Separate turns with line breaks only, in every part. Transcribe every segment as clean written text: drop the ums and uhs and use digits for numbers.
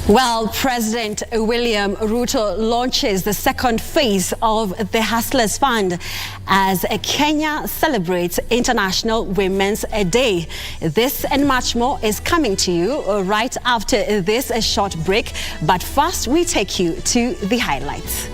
Well, President William Ruto launches the second phase of the Hustlers Fund as Kenya celebrates International Women's Day. This and much more is coming to you right after this short break. But first, we take you to the highlights.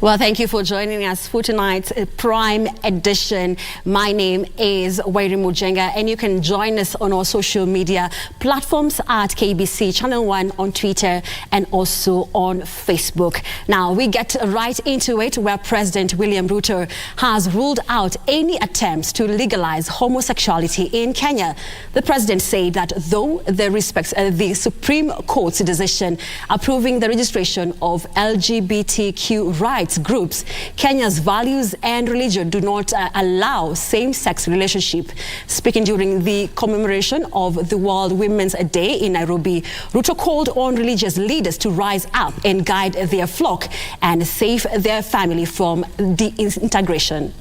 Well, thank you for joining us for tonight's Prime Edition. My name is Njenga, and you can join us on our social media platforms at KBC Channel 1 on Twitter and also on Facebook. Now, we get right into it, where President William Ruto has ruled out any attempts to legalize homosexuality in Kenya. The president said that though they respects the Supreme Court's decision approving the registration of LGBTQ rights groups, Kenya's values and religion do not allow same-sex relationship. Speaking during the commemoration of the World Women's Day in Nairobi, Ruto called on religious leaders to rise up and guide their flock and save their family from disintegration.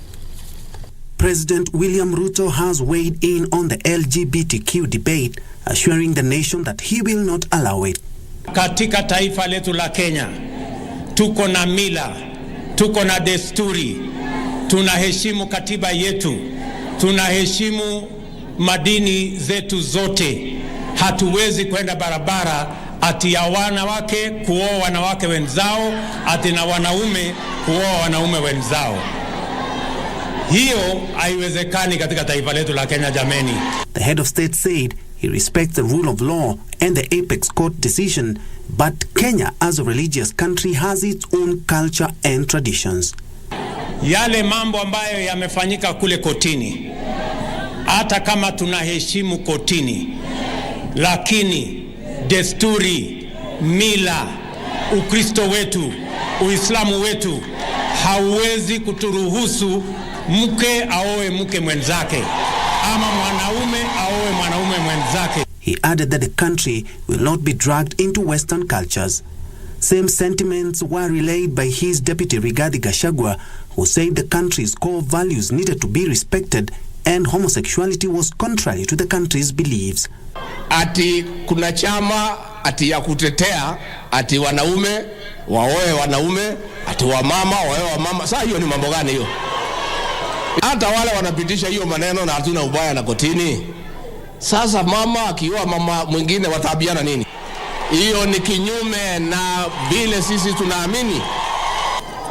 President William Ruto has weighed in on the LGBTQ debate, assuring the nation that he will not allow it.
Katika taifa letu la Kenya, tuko na mila, tuko na desturi, tunaheshimu katiba yetu, tunaheshimu madini zetu zote. Hatuwezi kwenda barabara ati ya wanawake kuoa wanawake wenzao, ati na wanaume kuoa wanaume wenzao. Hiyo haiwezekani katika taifa letu la Kenya, jameni.
The head of state said he respects the rule of law and the Apex Court decision, but Kenya as a religious country has its own culture and traditions.
Yale mambo ambayo yamefanyika kule kotini, hata kama tunaheshimu kotini, lakini desturi, mila, Ukristo wetu, Uislamu wetu hauwezi kuturuhusu mke aoe mke mwenzake ama mwanaume aoe mwanaume mwenzake.
He added that the country will not be dragged into Western cultures. Same sentiments were relayed by his deputy Rigathi Gachagua, who said the country's core values needed to be respected and homosexuality was contrary to the country's beliefs.
Ati kuna chama ati ya kutetea ati wanaume waoe wanaume, ati wamama waoe wamama. Sasa hiyo ni mambo gani hiyo? Hata wale wanapitisha hiyo maneno na hatuna ubaya na kotini. Sasa mama akioa mama mwingine watabiana nini? Hiyo ni kinyume na vile sisi tunaamini.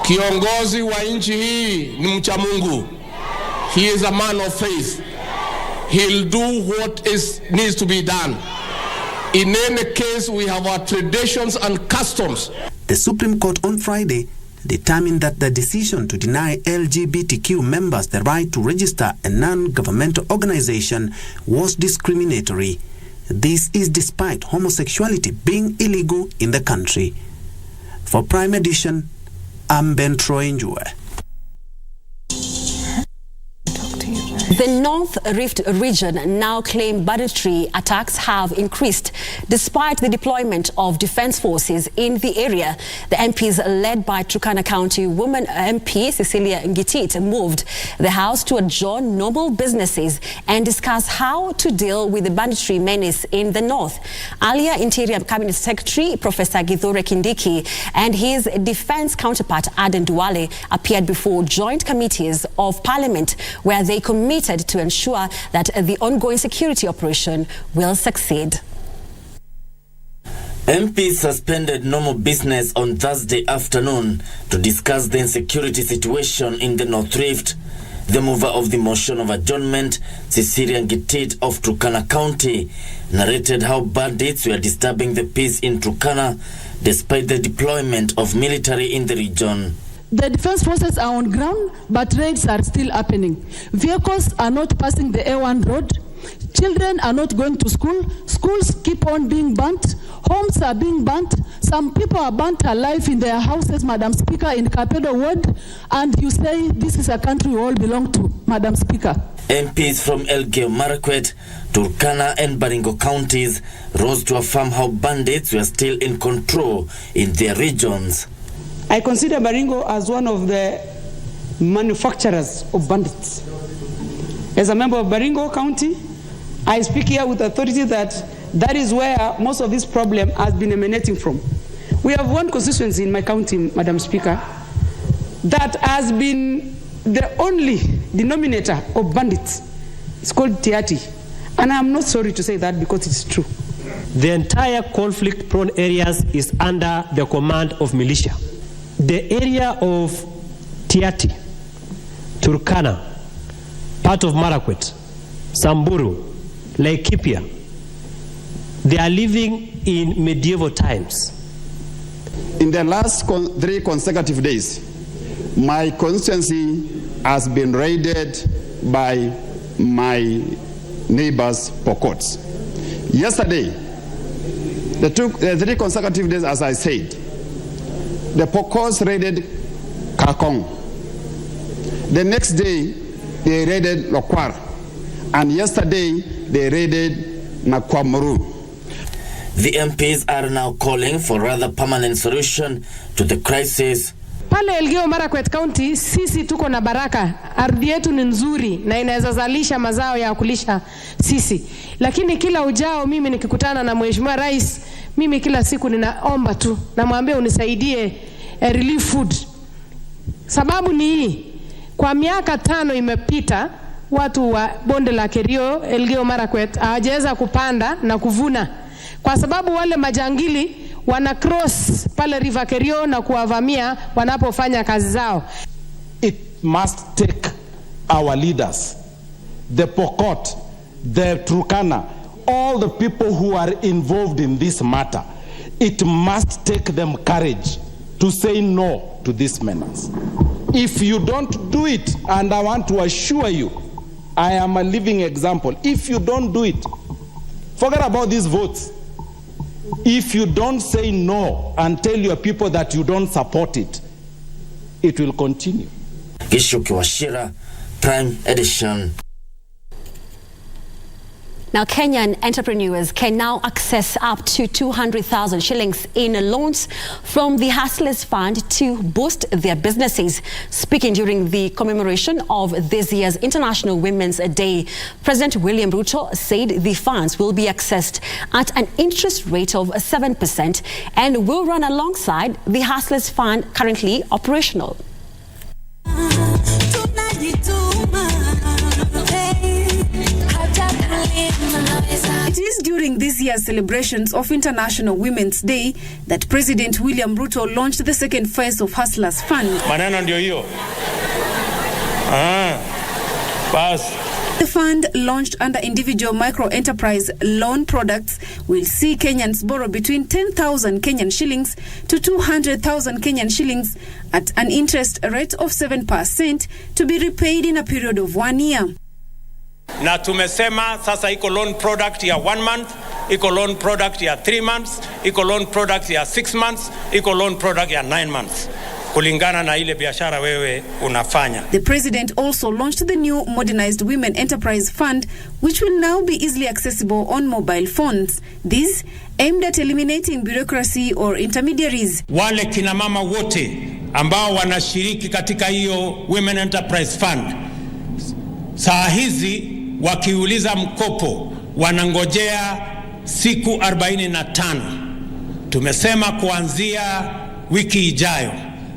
Kiongozi wa nchi hii ni mcha Mungu. He is a man of faith. He'll do what needs to be done. In any case, we have our traditions and customs.
The Supreme Court on Friday determined that the decision to deny LGBTQ members the right to register a non-governmental organization was discriminatory. This is despite homosexuality being illegal in the country. For Prime Edition, I'm Ben Troy-Njue.
The North Rift region now claim banditry attacks have increased despite the deployment of defense forces in the area. The MPs led by Turkana County woman MP Cecilia Ngitit moved the House to adjourn normal businesses and discuss how to deal with the banditry menace in the north. Earlier, Interior Cabinet Secretary Professor Githure Kindiki and his defense counterpart Aden Duale appeared before joint committees of Parliament, where they committed to ensure that the ongoing security operation will succeed.
MPs suspended normal business on Thursday afternoon to discuss the insecurity situation in the North Rift. The mover of the motion of adjournment, Cecilia Ngitit of Turkana County, narrated how bandits were disturbing the peace in Turkana despite the deployment of military in the region.
The defense forces are on ground, but raids are still happening. Vehicles are not passing the A1 road. Children are not going to school. Schools keep on being burnt. Homes are being burnt. Some people are burnt alive in their houses, Madam Speaker, in Kapedo Ward. And you say this is a country we all belong to, Madam Speaker.
MPs from Elgeyo Marakwet, Turkana and Baringo counties rose to affirm how bandits were still in control in their regions.
I consider Baringo as one of the manufacturers of bandits. As a member of Baringo County, I speak here with authority that is where most of this problem has been emanating from. We have one constituency in my county, Madam Speaker, that has been the only denominator of bandits. It's called Tiati. And I'm not sorry to say that because it's true.
The entire conflict-prone areas is under the command of militia. The area of Tiati, Turkana, part of Marakwet, Samburu, Laikipia, they are living in medieval times.
In the last 3 consecutive days, my constituency has been raided by my neighbors' Pokots. Yesterday, the 3 consecutive days, as I said, the Pokots raided Kakong. The next day, they raided Lokwar. And yesterday, they raided Nakwamuru.
The MPs are now calling for rather permanent solution to the crisis.
Pale Elgeyo Marakwet County, sisi tuko na baraka. Ardhi yetu ni nzuri na inaweza zalisha mazao ya kulisha sisi. Lakini kila ujao mimi nikikutana na Mheshimiwa Rais, mimi kila siku ninaomba tu, namwambia unisaidie relief food. Sababu ni hii, kwa miaka 5 imepita, watu wa bonde la Kerio, Elgeyo Marakwet, hawajaweza kupanda na kuvuna. Kwa sababu wale majangili wana cross pale River Kerio na kuwavamia wanapofanya kazi zao.
It must take our leaders, the Pokot, the Turkana, all the people who are involved in this matter, it must take them courage to say no to this menace. If you don't do it, and I want to assure you, I am a living example. If you don't do it, forget about these votes. If you don't say no and tell your people that you don't support it, it will continue.
Gishuki Washira, Prime Edition.
Now, Kenyan entrepreneurs can now access up to 200,000 shillings in loans from the Hustlers Fund to boost their businesses. Speaking during the commemoration of this year's International Women's Day, President William Ruto said the funds will be accessed at an interest rate of 7% and will run alongside the Hustlers Fund currently operational.
It is during this year's celebrations of International Women's Day that President William Ruto launched the second phase of Hustlers Fund.
Maneno ndio hiyo. Bas.
The fund, launched under individual micro-enterprise loan products, will see Kenyans borrow between 10,000 Kenyan shillings to 200,000 Kenyan shillings at an interest rate of 7% to be repaid in a period of 1 year.
Na tumesema sasa iko loan product ya 1 month, iko loan product ya 3 months, iko loan product ya 6 months, iko loan product ya 9 months. Kulingana na ile biashara wewe unafanya.
The president also launched the new modernized Women Enterprise Fund, which will now be easily accessible on mobile phones. This aimed at eliminating bureaucracy or intermediaries.
Wale kina mama wote ambao wanashiriki katika hiyo Women Enterprise Fund, saa hizi wakiuliza mkopo wanangojea siku 45. Tumesema kuanzia wiki ijayo,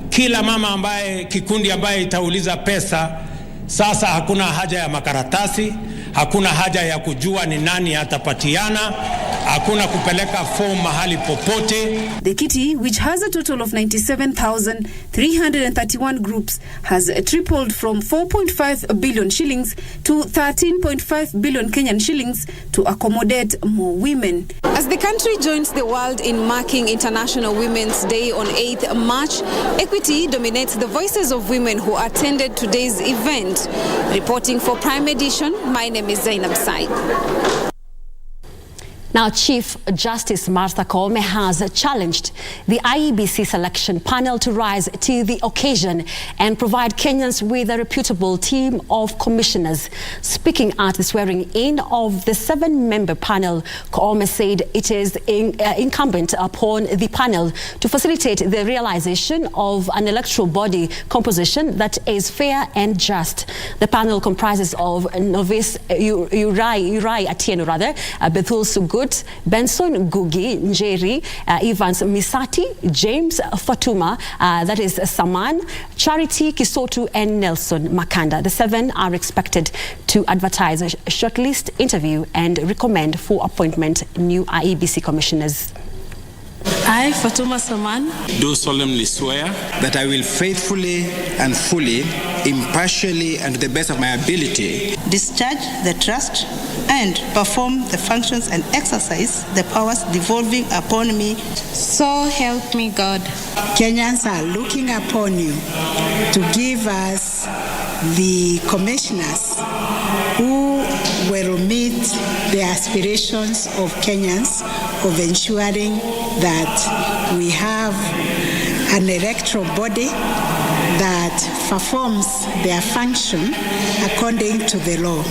kila mama ambaye kikundi ambaye itauliza pesa, sasa hakuna haja ya makaratasi, hakuna haja ya kujua ni nani atapatiana, hakuna kupeleka form mahali popote.
The kitty, which has a total of 97,331 groups, has tripled from 4.5 billion shillings to 13.5 billion Kenyan shillings to accommodate more women. As the country joins the world in marking International Women's Day on 8th March, Equity dominates the voices of women who attended today's event. Reporting for Prime Edition, my name is Zainab Said.
Now, Chief Justice Martha Koome has challenged the IEBC selection panel to rise to the occasion and provide Kenyans with a reputable team of commissioners. Speaking at the swearing-in of the 7-member panel, Koome said it is incumbent upon the panel to facilitate the realization of an electoral body composition that is fair and just. The panel comprises of Novice Uri Atieno, Bethul Sugut, Benson Gugi, Njeri, Evans Misati, James Fatuma, that is Saman, Charity Kisotu, and Nelson Makanda. The 7 are expected to advertise a shortlist, interview, and recommend for appointment new IEBC commissioners.
I, Fatuma Saman,
do solemnly swear that I will faithfully and fully, impartially, and to the best of my ability
discharge the trust and perform the functions and exercise the powers devolving upon me.
So help me God. Kenyans are looking upon you to give us the commissioners who will meet the aspirations of Kenyans of ensuring that we have an electoral body that performs their function according to the law.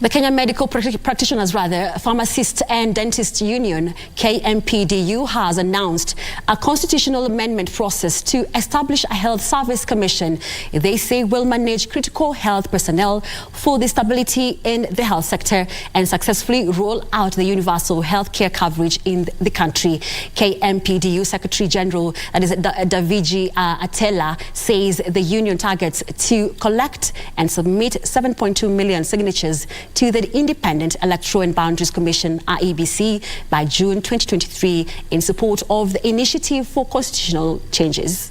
The Kenya Medical Practitioners, Pharmacist and Dentist Union, KMPDU, has announced a constitutional amendment process to establish a health service commission they say will manage critical health personnel for the stability in the health sector and successfully roll out the universal health care coverage in the country. KMPDU Secretary General, that is Daviji Atela, says the union targets to collect and submit 7.2 million signatures to the Independent Electoral and Boundaries Commission, IEBC, by June 2023 in support of the initiative for constitutional changes.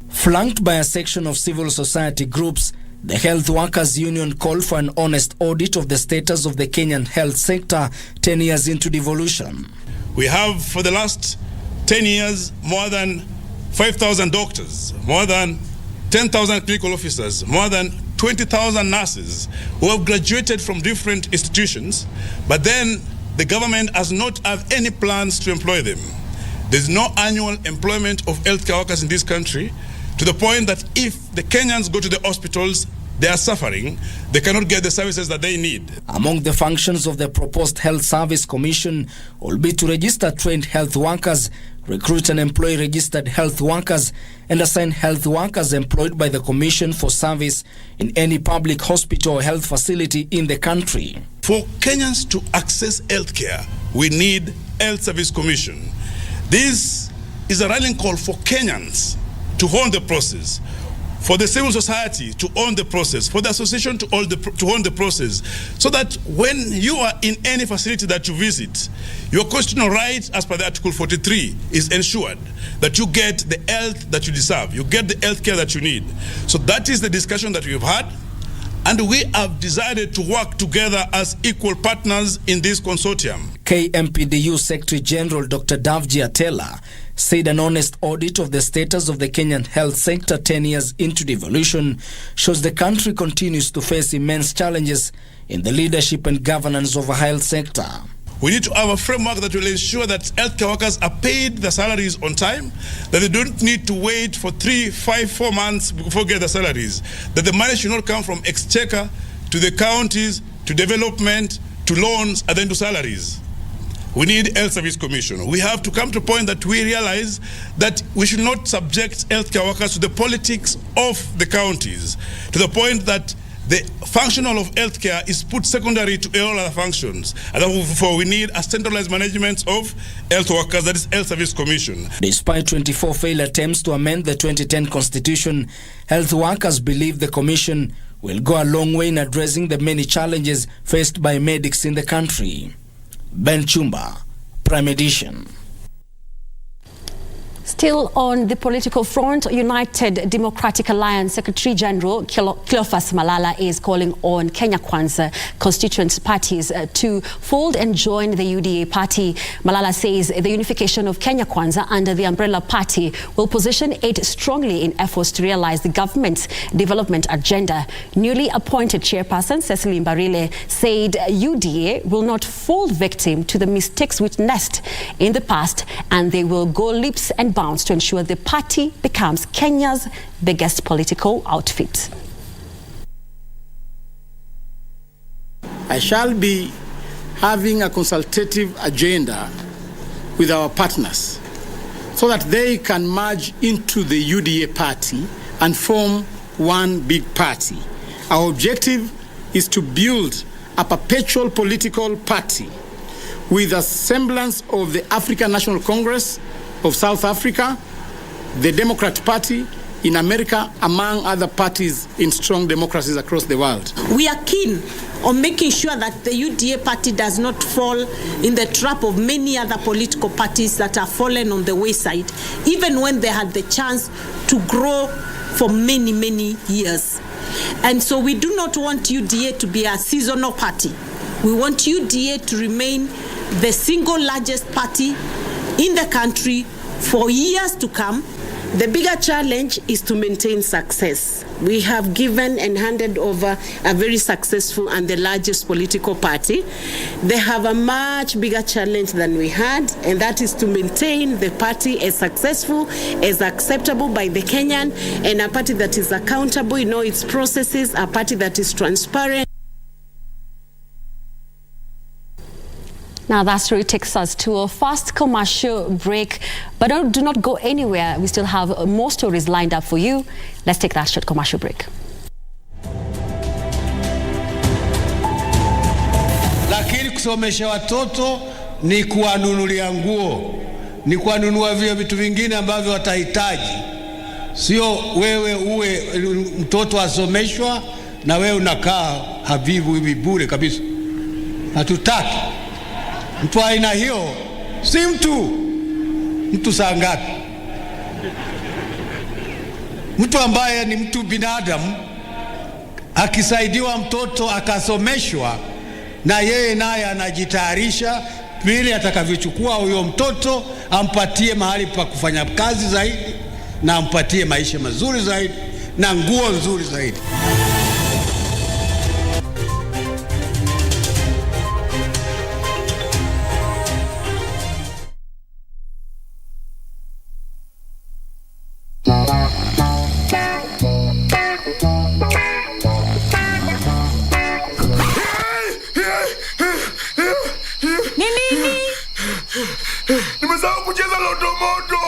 Flanked by a section of civil society groups, the Health Workers Union called for an honest audit of the status of the Kenyan health sector 10 years into devolution.
We have, for the last 10 years, more than 5,000 doctors, more than 10,000 clinical officers, more than 20,000 nurses who have graduated from different institutions, but then the government has not have any plans to employ them. There's no annual employment of healthcare workers in this country, to the point that if the Kenyans go to the hospitals, they are suffering, they cannot get the services that they need.
Among the functions of the proposed Health Service Commission will be to register trained health workers, recruit and employ registered health workers, and assign health workers employed by the Commission for service in any public hospital or health facility in the country.
For Kenyans to access healthcare, we need Health Service Commission. This is a rallying call for Kenyans to own the process, for the civil society to own the process, for the association to own the process, so that when you are in any facility that you visit, your constitutional right as per the Article 43 is ensured, that you get the health that you deserve, you get the health care that you need. So that is the discussion that we have had, and we have decided to work together as equal partners in this consortium.
KMPDU Secretary General Dr. Davji Atela said an honest audit of the status of the Kenyan health sector 10 years into devolution shows the country continues to face immense challenges in the leadership and governance of a health sector.
We need to have a framework that will ensure that healthcare workers are paid their salaries on time, that they don't need to wait for 3, 5, 4 months before getting their salaries, that the money should not come from exchequer to the counties, to development, to loans, and then to salaries. We need Health Service Commission. We have to come to a point that we realize that we should not subject healthcare workers to the politics of the counties, to the point that the functional of healthcare is put secondary to all other functions. And therefore we need a centralized management of health workers, that is Health Service Commission.
Despite 24 failed attempts to amend the 2010 Constitution, health workers believe the Commission will go a long way in addressing the many challenges faced by medics in the country. Ben Chumba, Prime Edition.
Still on the political front, United Democratic Alliance Secretary General Cleophas Malala is calling on Kenya Kwanza constituent parties to fold and join the UDA party. Malala says the unification of Kenya Kwanza under the umbrella party will position it strongly in efforts to realize the government's development agenda. Newly appointed chairperson Cecily Mbarile said UDA will not fall victim to the mistakes witnessed in the past, and they will go leaps and bounds to ensure the party becomes Kenya's biggest political outfit.
I shall be having a consultative agenda with our partners so that they can merge into the UDA party and form one big party. Our objective is to build a perpetual political party with a semblance of the African National Congress of South Africa, the Democrat Party in America, among other parties in strong democracies across the world.
We are keen on making sure that the UDA party does not fall in the trap of many other political parties that have fallen on the wayside, even when they had the chance to grow for many, many years. And so we do not want UDA to be a seasonal party. We want UDA to remain the single largest party in the country for years to come. The bigger challenge is to maintain success. We have given and handed over a very successful and the largest political party. They have a much bigger challenge than we had, and that is to maintain the party as successful, as acceptable by the Kenyan, and a party that is accountable in all its processes, a party that is transparent.
Now that story takes us to a fast commercial break, but do not go anywhere. We still have more stories lined up for you. Let's take that short commercial break.
Lakini kusomesha watoto ni kuwanunulia nguo, ni kuwanunua vile vitu vingine ambavyo watahitaji. Sio wewe uwe mtoto asomeshwa na wewe unakaa havivu hivi bure kabisa. Hatutaki. Mtu aina hiyo si mtu saa ngapi? Mtu ambaye ni mtu binadamu akisaidiwa mtoto akasomeshwa na yeye naye anajitayarisha vile atakavyochukua huyo mtoto, ampatie mahali pa kufanya kazi zaidi na ampatie maisha mazuri zaidi na nguo nzuri zaidi.
Nimesahau kucheza Loto Moto.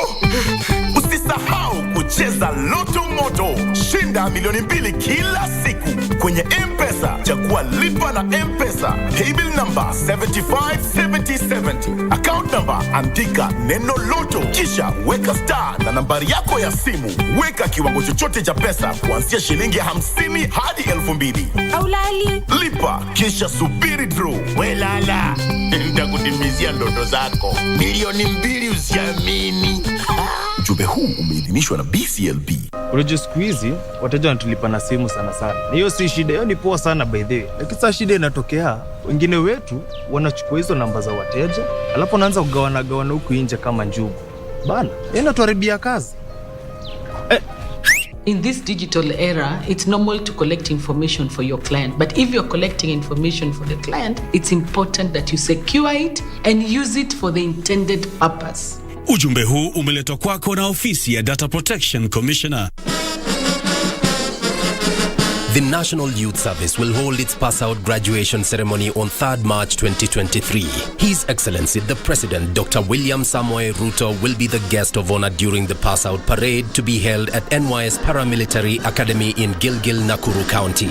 Usisahau kucheza Loto Moto. Shinda milioni 2 kila siku kwenye M-Pesa. Chagua lipa na M-Pesa. Paybill number 757070. Account number andika neno Loto. Kisha weka star na nambari yako ya simu. Weka kiwango chochote cha pesa kuanzia shilingi 50 hadi 2000.
Aulali.
Lipa kisha subiri draw. Welala. Nitakutimizia ndoto zako. Milioni 2 usiamini. Ujumbe huu umeidhinishwa na BCLB.
Unajua siku hizi wateja wanatulipa na simu sana. Na hiyo si shida, hiyo ni poa sana by the way. Lakini sasa shida inatokea, wengine wetu wanachukua hizo namba za wateja, alafu wanaanza kugawana huku nje kama njugu. Bana, inatuharibia kazi.
In this digital era, it's normal to collect information for your client. But if you're collecting information for the client, it's important that you secure it and use it for the intended purpose.
Ujumbe huu umeletwa kwako na ofisi ya Data Protection Commissioner.
The National Youth Service will hold its pass-out graduation ceremony on 3rd March 2023. His Excellency the President, Dr. William Samoei Ruto, will be the guest of honor during the pass-out parade to be held at NYS Paramilitary Academy in Gilgil, Nakuru County.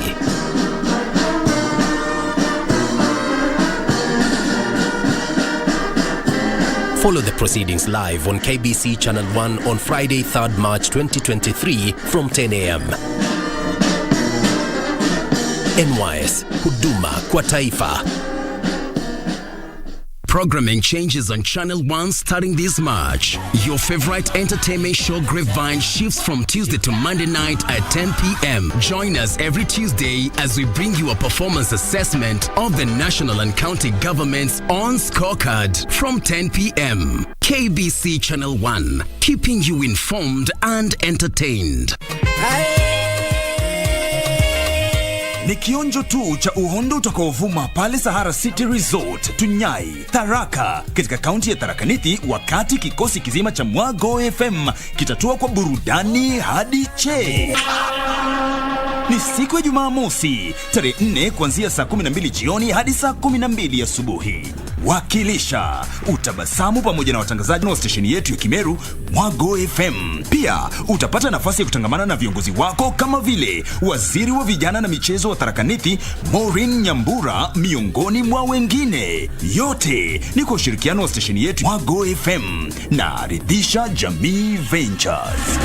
Follow the proceedings live on KBC Channel 1 on Friday, 3rd March 2023 from 10 a.m. NYS, huduma kwa taifa.
Programming changes on Channel 1 starting this March. Your favorite entertainment show Grapevine shifts from Tuesday to Monday night at 10 p.m. Join us every Tuesday as we bring you a performance assessment of the national and county governments on Scorecard from 10 p.m. KBC Channel 1, keeping you informed and entertained.
Ni kionjo tu cha uhondo utakaovuma pale Sahara City Resort, Tunyai, Tharaka, katika kaunti ya Tharaka Nithi, wakati kikosi kizima cha Mwago FM kitatua kwa burudani hadi che. Ni siku ya Jumamosi, tarehe 4 kuanzia saa 12 jioni hadi saa 12 asubuhi. Wakilisha utabasamu pamoja na watangazaji wa stesheni yetu ya Kimeru, Mwago FM. Pia utapata nafasi ya kutangamana na viongozi wako kama vile waziri wa vijana na michezo wa Tharaka Nithi, Maureen Nyambura, miongoni mwa wengine. Yote ni kwa ushirikiano wa stesheni yetu Mwago FM na Ridhisha Jamii Ventures.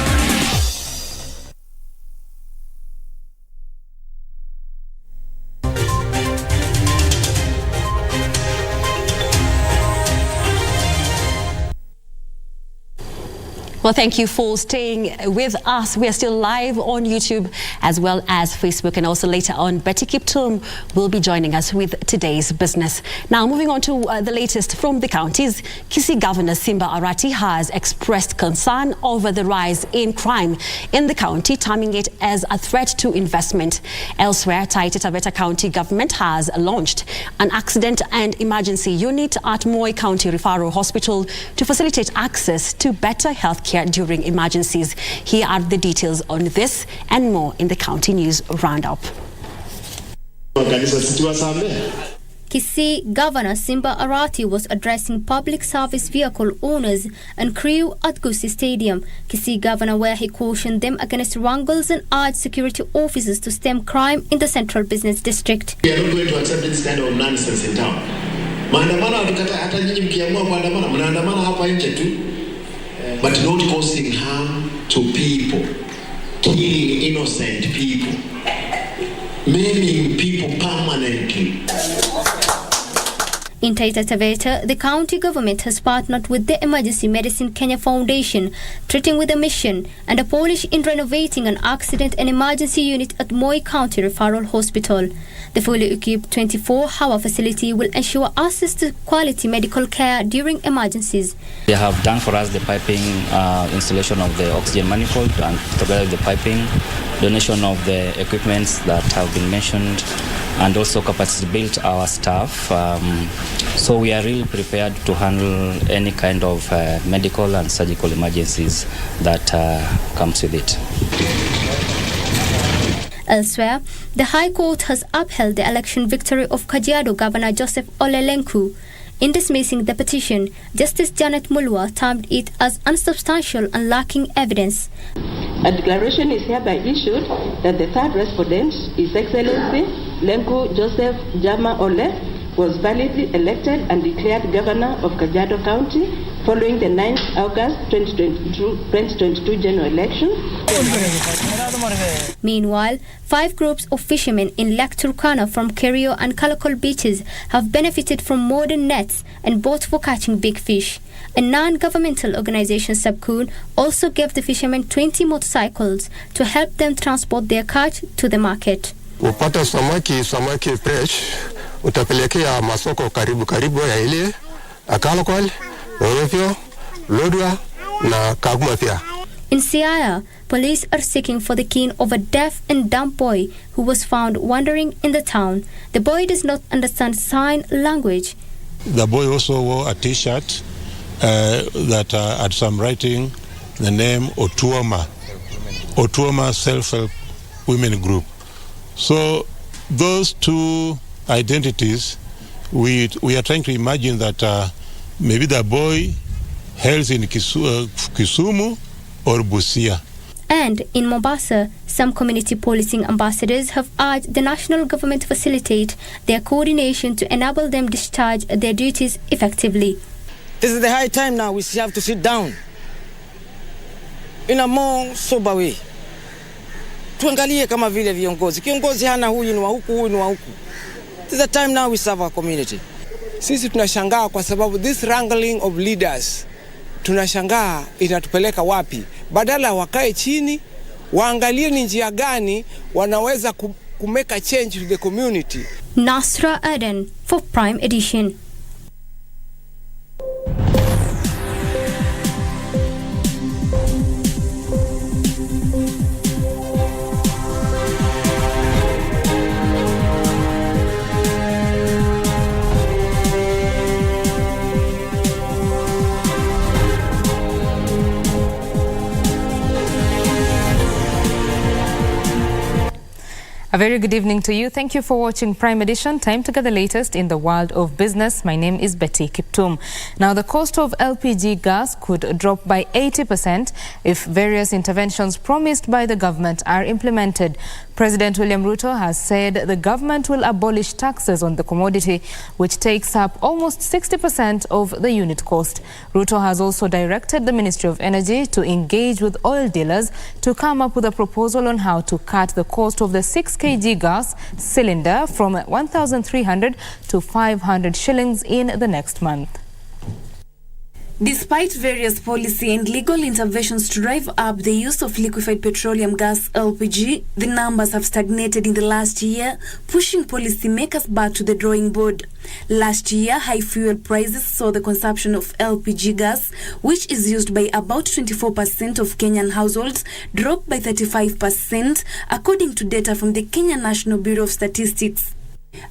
Well, thank you for staying with us. We are still live on YouTube as well as Facebook, and also later on, Betty Kiptum will be joining us with today's business. Now, moving on to the latest from the counties, Kisii Governor Simba Arati has expressed concern over the rise in crime in the county, terming it as a threat to investment. Elsewhere, Taita Taveta County Government has launched an accident and emergency unit at Moi County Referral Hospital to facilitate access to better healthcare during emergencies. Here are the details on this and more in the County News Roundup.
Kisii Governor Simba Arati was addressing public service vehicle owners and crew at Gusii Stadium. Kisii Governor, where he cautioned them against wrangles and urged security officers to stem crime in the Central Business District.
We are not going to accept this kind of nonsense in town. Maandamano hatukata, hata nyinyi mkiamua kuandamana, mnaandamana hapa nje tu. But not causing harm to people, killing innocent people, maiming people permanently.
In Taita Taveta, the county government has partnered with the Emergency Medicine Kenya Foundation, treating with a mission, and a polish in renovating an accident and emergency unit at Moi County Referral Hospital. The fully equipped 24-hour facility will ensure access to quality medical care during emergencies.
They have done for us the piping, installation of the oxygen manifold, and together with the piping, donation of the equipments that have been mentioned, and also capacity built our staff. So we are really prepared to handle any kind of medical and surgical emergencies that comes with it.
Elsewhere, the High Court has upheld the election victory of Kajiado Governor Joseph Ole Lenku. In dismissing the petition, Justice Janet Mulwa termed it as unsubstantial and lacking evidence.
A declaration is hereby issued that the third respondent, His Excellency Lenku Joseph Jama Ole, was validly elected and declared Governor of Kajiado County following the 9th August 2022 general election.
Meanwhile, 5 groups of fishermen in Lake Turkana from Kerio and Kalakol beaches have benefited from modern nets and boats for catching big fish. A non-governmental organization, Sabkun, also gave the fishermen 20 motorcycles to help them transport their catch to the market.
Upata samaki fresh, utapelekea masoko karibu ya ile Kalakol, Orofio, Lodwa na Kaguma pia.
In Siaya, police are seeking for the kin of a deaf and dumb boy who was found wandering in the town. The boy does not understand sign language.
The boy also wore a T-shirt that had some writing, the name Otuoma Self-Help Women Group. So those two identities, we are trying to imagine that maybe the boy hails in Kisumu or Busia.
And in Mombasa, some community policing ambassadors have urged the national government to facilitate their coordination to enable them discharge their duties effectively.
This is the high time now we have to sit down in a more sober way. Tuangalie kama vile viongozi. Kiongozi hana huyu ni wa huku, huyu ni wa huku. This is the time now we serve our community. Sisi tunashangaa kwa sababu this wrangling of leaders, tunashangaa inatupeleka wapi? Badala wakae chini, waangalie ni njia gani wanaweza make a change to the community.
Nasra Aden for Prime Edition.
A very good evening to you. Thank you for watching Prime Edition. Time to get the latest in the world of business. My name is Betty Kiptum. Now, the cost of LPG gas could drop by 80% if various interventions promised by the government are implemented. President William Ruto has said the government will abolish taxes on the commodity, which takes up almost 60% of the unit cost. Ruto has also directed the Ministry of Energy to engage with oil dealers to come up with a proposal on how to cut the cost of the 6 kg gas cylinder from 1,300 to 500 shillings in the next month.
Despite various policy and legal interventions to drive up the use of liquefied petroleum gas LPG, the numbers have stagnated in the last year, pushing policymakers back to the drawing board. Last year, high fuel prices saw the consumption of LPG gas, which is used by about 24% of Kenyan households, drop by 35%, according to data from the Kenya National Bureau of Statistics.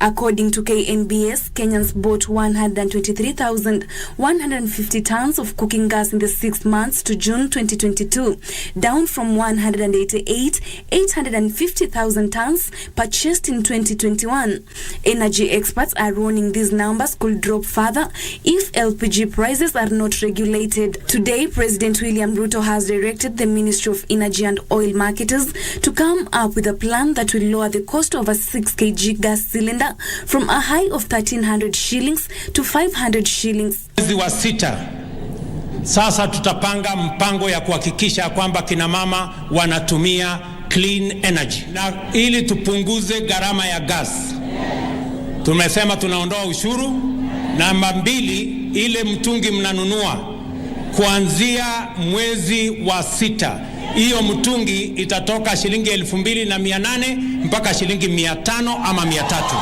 According to KNBS, Kenyans bought 123,150 tons of cooking gas in the 6 months to June 2022, down from 188,850 tons purchased in 2021. Energy experts are warning these numbers could drop further if LPG prices are not regulated. Today, President William Ruto has directed the Ministry of Energy and Oil Marketers to come up with a plan that will lower the cost of a 6 kg gas cylinder from a high of 1,300 shillings to 500 shillings.
Mwezi wa 6 sasa tutapanga mpango ya kuhakikisha kwamba kina mama wanatumia clean energy na ili tupunguze gharama ya gas. Tumesema tunaondoa ushuru. Namba 2, ile mtungi mnanunua kuanzia mwezi wa 6, hiyo mtungi itatoka shilingi 2,800 mpaka shilingi 500 ama 300.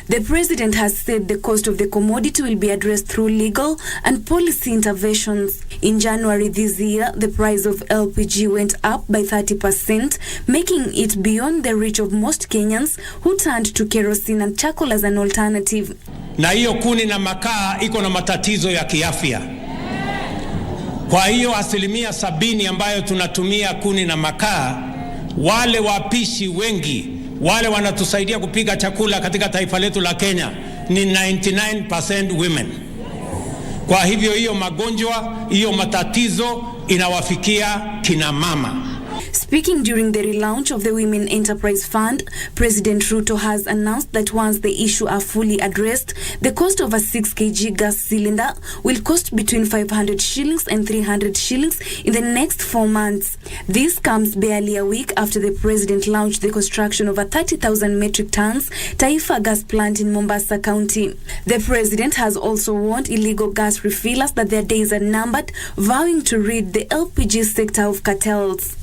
The president has said the cost of the commodity will be addressed through legal and policy interventions. In January this year, the price of LPG went up by 30%, making it beyond the reach of most Kenyans who turned to kerosene and charcoal as an alternative.
Na hiyo kuni na makaa iko na matatizo ya kiafya. Kwa hiyo 70% ambayo tunatumia kuni na makaa, wale wapishi wengi, wale wanatusaidia kupika chakula katika taifa letu la Kenya ni 99% women. Kwa hivyo hiyo magonjwa, hiyo matatizo inawafikia kina mama.
Speaking during the relaunch of the Women Enterprise Fund, President Ruto has announced that once the issue are fully addressed, the cost of a 6 kg gas cylinder will cost between 500 shillings and 300 shillings in the next 4 months. This comes barely a week after the president launched the construction of a 30,000 metric tons Taifa gas plant in Mombasa County. The president has also warned illegal gas refillers that their days are numbered, vowing to rid the LPG sector of cartels.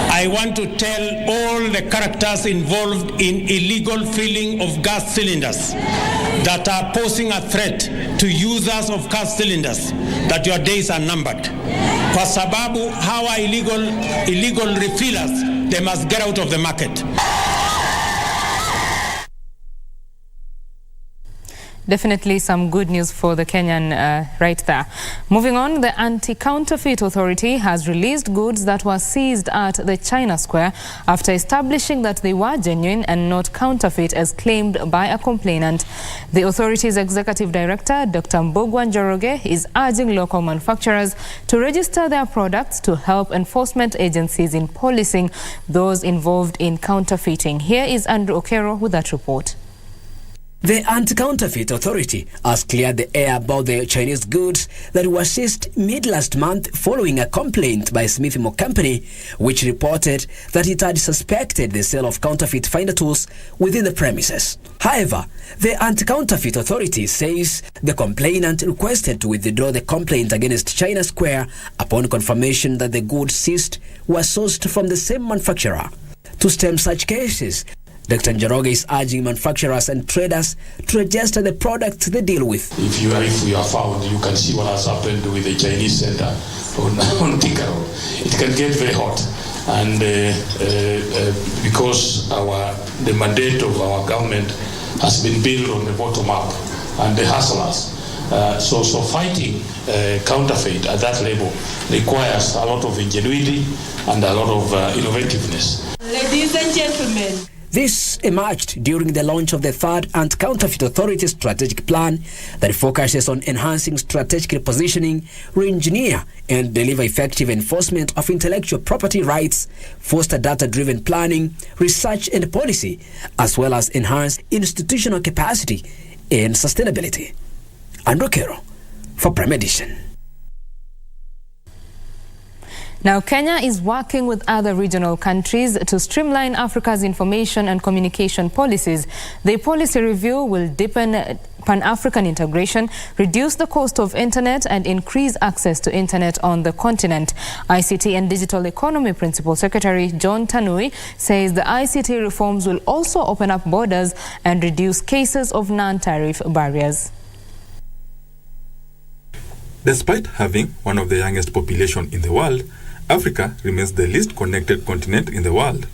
I want to tell all the characters involved in illegal filling of gas cylinders that are posing a threat to users of gas cylinders that your days are numbered. Kwa sababu hawa illegal refillers, they must get out of the market.
Definitely some good news for the Kenyan right there. Moving on, the Anti-Counterfeit Authority has released goods that were seized at the China Square after establishing that they were genuine and not counterfeit as claimed by a complainant. The authority's executive director, Dr. Mbogwa Njoroge, is urging local manufacturers to register their products to help enforcement agencies in policing those involved in counterfeiting. Here is Andrew Okero with that report.
The Anti-Counterfeit Authority has cleared the air about the Chinese goods that were seized mid-last month following a complaint by Smith & Company, which reported that it had suspected the sale of counterfeit finder tools within the premises. However, the Anti-Counterfeit Authority says the complainant requested to withdraw the complaint against China Square upon confirmation that the goods seized were sourced from the same manufacturer. To stem such cases, Dr. Njoroge is urging manufacturers and traders to register the products they deal with.
If we are found, you can see what has happened with the Chinese center on Thika Road. It can get very hot, and because the mandate of our government has been built on the bottom up and the hustlers. So fighting counterfeit at that level requires a lot of ingenuity and a lot of innovativeness.
Ladies and gentlemen,
this emerged during the launch of the third Anti-Counterfeit Authority strategic plan that focuses on enhancing strategic repositioning, re-engineer and deliver effective enforcement of intellectual property rights, foster data-driven planning, research and policy, as well as enhance institutional capacity and sustainability. Andrew Kero for Prime Edition.
Now, Kenya is working with other regional countries to streamline Africa's information and communication policies. The policy review will deepen Pan-African integration, reduce the cost of internet, and increase access to internet on the continent. ICT and Digital Economy Principal Secretary John Tanui says the ICT reforms will also open up borders and reduce cases of non-tariff barriers.
Despite having one of the youngest populations in the world, Africa remains the least connected continent in the world.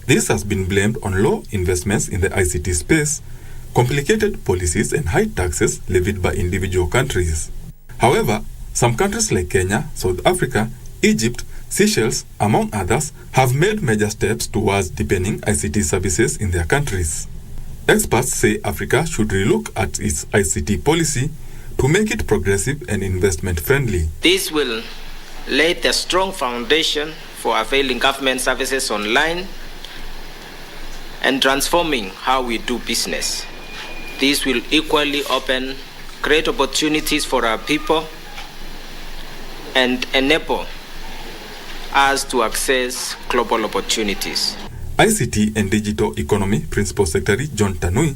This has been blamed on low investments in the ICT space, complicated policies and high taxes levied by individual countries. However, some countries like Kenya, South Africa, Egypt, Seychelles, among others, have made major steps towards deepening ICT services in their countries. Experts say Africa should relook at its ICT policy to make it progressive and investment-friendly.
This will lay the strong foundation for availing government services online and transforming how we do business. This will equally open great opportunities for our people and enable us to access global opportunities.
ICT and Digital Economy Principal Secretary John Tanui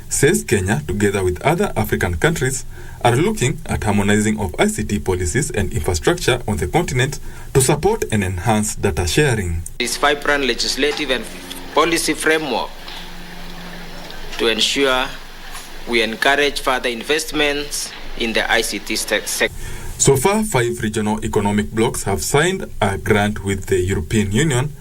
says Kenya, together with other African countries, are looking at harmonizing of ICT policies and infrastructure on the continent to support and enhance data sharing.
This vibrant legislative and policy framework to ensure we encourage further investments in the ICT sector.
So far, 5 regional economic blocs have signed a grant with the European Union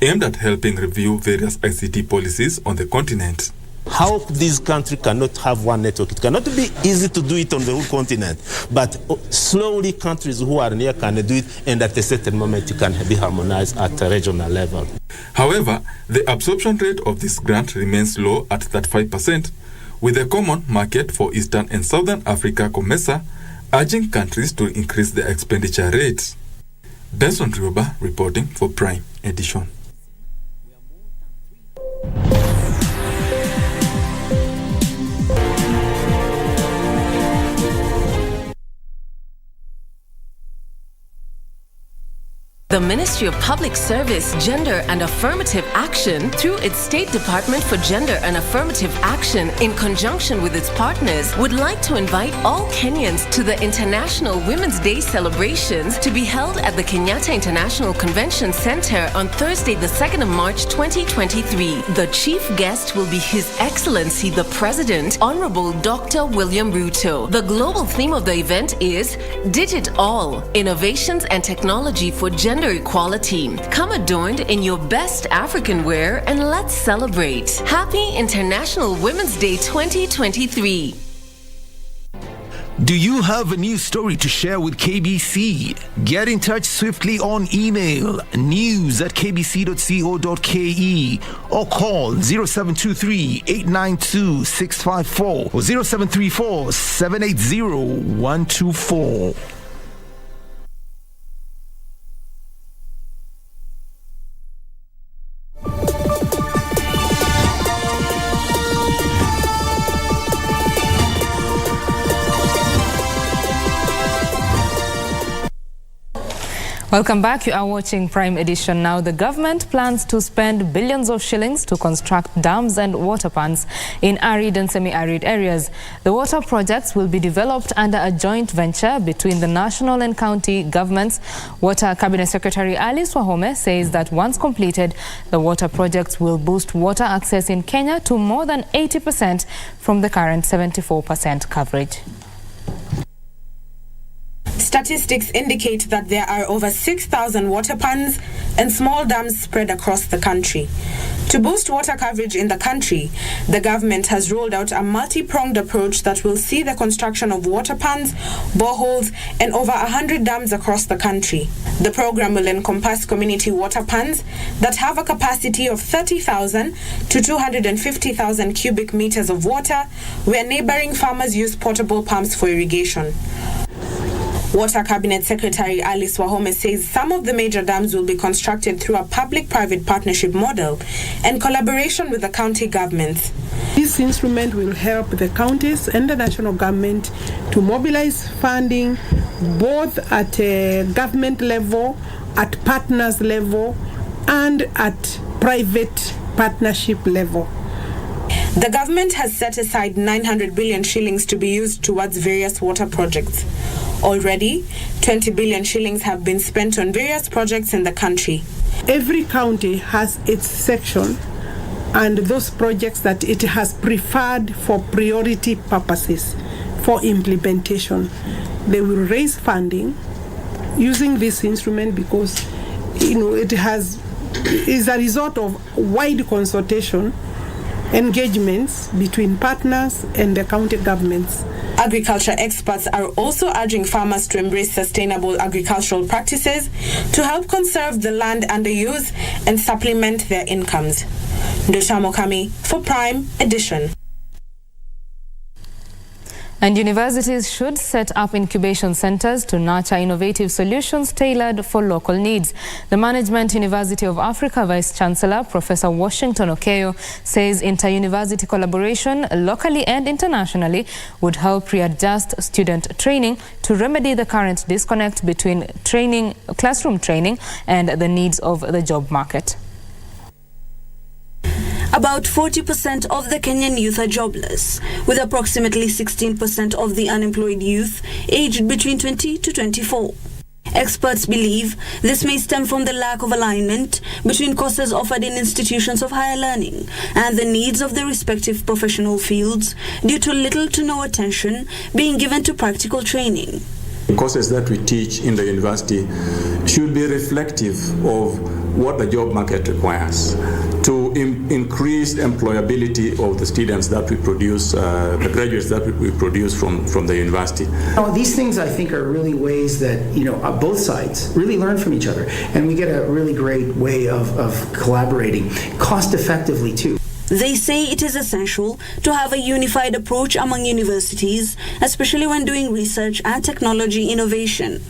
aimed at helping review various ICT policies on the continent.
How this country cannot have one network. It cannot be easy to do it on the whole continent, but slowly countries who are near can do it, and at a certain moment it can be harmonized at a regional level.
However, the absorption rate of this grant remains low at 35%, with the Common Market for Eastern and Southern Africa, COMESA, urging countries to increase their expenditure rates. Benson Rioba reporting for Prime Edition.
The Ministry of Public Service, Gender and Affirmative Action, through its State Department for Gender and Affirmative Action, in conjunction with its partners, would like to invite all Kenyans to the International Women's Day celebrations to be held at the Kenyatta International Convention Center on Thursday, the 2nd of March 2023. The chief guest will be His Excellency the President, Honorable Dr. William Ruto. The global theme of the event is Digit All, Innovations and Technology for Gender Equality. Come adorned in your best African wear and let's celebrate. Happy International Women's Day 2023.
Do you have a news story to share with KBC? Get in touch swiftly on email news@kbc.co.ke or call 0723-892-654 or 0734-780-124.
Welcome back. You are watching Prime Edition. Now, the government plans to spend billions of shillings to construct dams and water ponds in arid and semi-arid areas. The water projects will be developed under a joint venture between the national and county governments. Water Cabinet Secretary Alice Wahome says that once completed, the water projects will boost water access in Kenya to more than 80% from the current 74% coverage.
Statistics indicate that there are over 6,000 water ponds and small dams spread across the country. To boost water coverage in the country, the government has rolled out a multi-pronged approach that will see the construction of water ponds, boreholes, and over 100 dams across the country. The program will encompass community water ponds that have a capacity of 30,000 to 250,000 cubic meters of water, where neighboring farmers use portable pumps for irrigation. Water Cabinet Secretary Alice Wahome says some of the major dams will be constructed through a public-private partnership model and collaboration with the county governments.
This instrument will help the counties and the national government to mobilize funding both at a government level, at partners level, and at private partnership level.
The government has set aside 900 billion shillings to be used towards various water projects. Already, 20 billion shillings have been spent on various projects in the country.
Every county has its section and those projects that it has preferred for priority purposes for implementation. They will raise funding using this instrument because it is a result of wide consultation, engagements between partners and the county governments.
Agriculture experts are also urging farmers to embrace sustainable agricultural practices to help conserve the land under use and supplement their incomes. Ndosha Mokami for Prime Edition.
And universities should set up incubation centers to nurture innovative solutions tailored for local needs. The Management University of Africa Vice-Chancellor, Professor Washington Okeyo, says inter-university collaboration locally and internationally would help readjust student training to remedy the current disconnect between classroom training and the needs of the job market.
About 40% of the Kenyan youth are jobless, with approximately 16% of the unemployed youth aged between 20 to 24. Experts believe this may stem from the lack of alignment between courses offered in institutions of higher learning and the needs of the respective professional fields due to little to no attention being given to practical training.
The courses that we teach in the university should be reflective of what the job market requires to increase employability of the students that we produce, the graduates that we produce from the university.
These things, I think, are really ways that both sides really learn from each other, and we get a really great way of collaborating, cost effectively too.
They say it is essential to have a unified approach among universities, especially when doing research and technology innovation.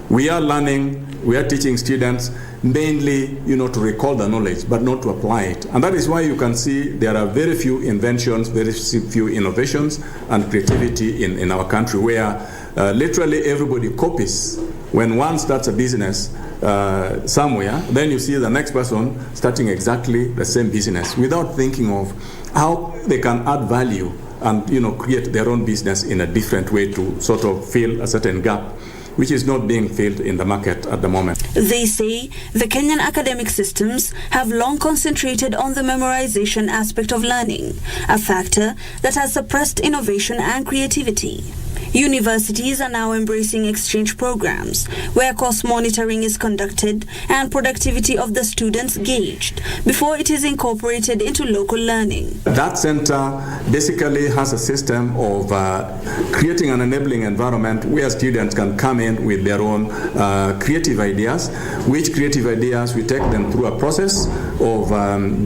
We are learning, we are teaching students mainly, to recall the knowledge, but not to apply it. And that is why you can see there are very few inventions, very few innovations and creativity in our country, where literally everybody copies. When one starts a business somewhere, then you see the next person starting exactly the same business without thinking of how they can add value and create their own business in a different way to sort of fill a certain gap which is not being filled in the market at the moment.
They say the Kenyan academic systems have long concentrated on the memorization aspect of learning, a factor that has suppressed innovation and creativity. Universities are now embracing exchange programs where course monitoring is conducted and productivity of the students gauged before it is incorporated into local learning.
That center basically has a system of creating an enabling environment where students can come in with their own creative ideas, which creative ideas we take them through a process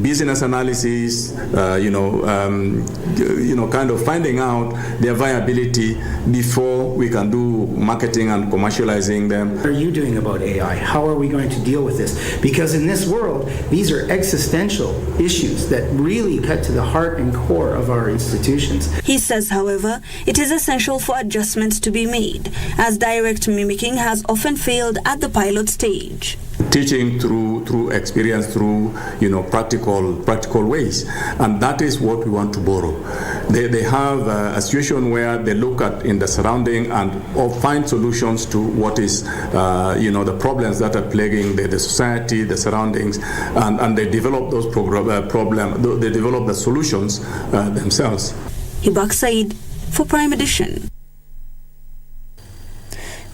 business analysis, kind of finding out their viability before we can do marketing and commercializing them.
What are you doing about AI? How are we going to deal with this? Because in this world, these are existential issues that really cut to the heart and core of our institutions.
He says, however, it is essential for adjustments to be made, as direct mimicking has often failed at the pilot stage.
Teaching through experience, through practical ways, and that is what we want to borrow. They have a situation where they look at in the surrounding and find solutions to what is the problems that are plaguing the society, the surroundings, and they develop those they develop the solutions themselves.
Hibak Said for Prime Edition.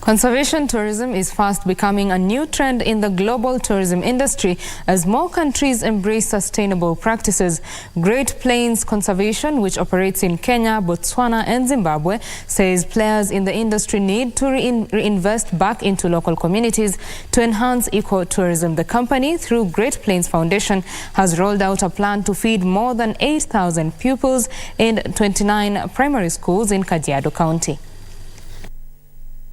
Conservation tourism is fast becoming a new trend in the global tourism industry as more countries embrace sustainable practices. Great Plains Conservation, which operates in Kenya, Botswana and Zimbabwe, says players in the industry need to reinvest back into local communities to enhance ecotourism. The company, through Great Plains Foundation, has rolled out a plan to feed more than 8,000 pupils in 29 primary schools in Kajiado County.